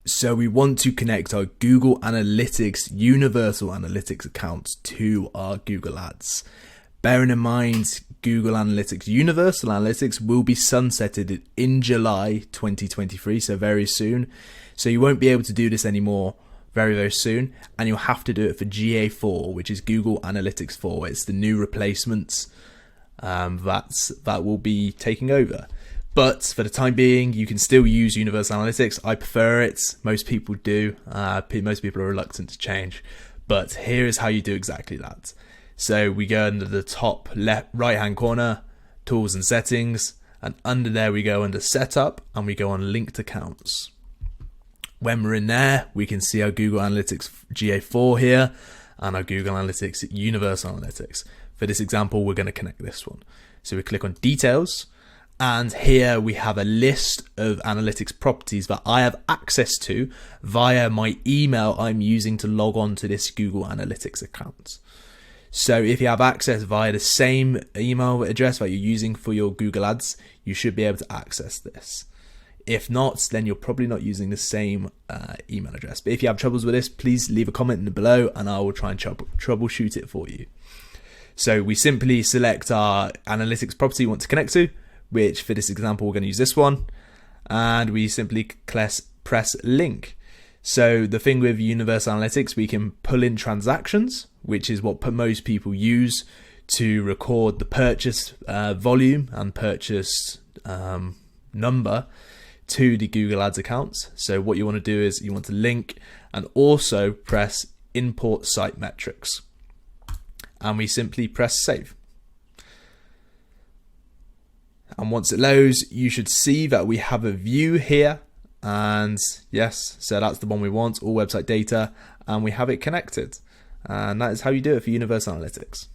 So we want to connect our Google Analytics Universal Analytics accounts to our Google Ads. Bearing in mind, Google Analytics Universal Analytics will be sunsetted in July 2023, so very soon. So you won't be able to do this anymore very soon, and you'll have to do it for GA4, which is Google Analytics 4. It's the new replacements that will be taking over. But for the time being, you can still use Universal Analytics. I prefer it. Most people do. Most people are reluctant to change. But here is how you do exactly that. So we go under the top left right-hand corner, Tools and Settings, and under there we go under Setup, and we go on Linked Accounts. When we're in there, we can see our Google Analytics GA4 here, and our Google Analytics Universal Analytics. For this example, we're going to connect this one. So we click on Details, and here we have a list of analytics properties that I have access to via my email I'm using to log on to this Google Analytics account. So if you have access via the same email address that you're using for your Google Ads, you should be able to access this. If not, then you're probably not using the same email address. But if you have troubles with this, please leave a comment below and I will try and troubleshoot it for you. So we simply select our analytics property we want to connect to, which for this example, we're going to use this one. And we simply press link. So the thing with Universal Analytics, we can pull in transactions, which is what most people use to record the purchase volume and purchase number to the Google Ads accounts. So what you want to do is you want to link and also press import site metrics. And we simply press save. And once it loads, you should see that we have a view here. And yes, so that's the one we want, all website data, and we have it connected. And that is how you do it for Universal Analytics.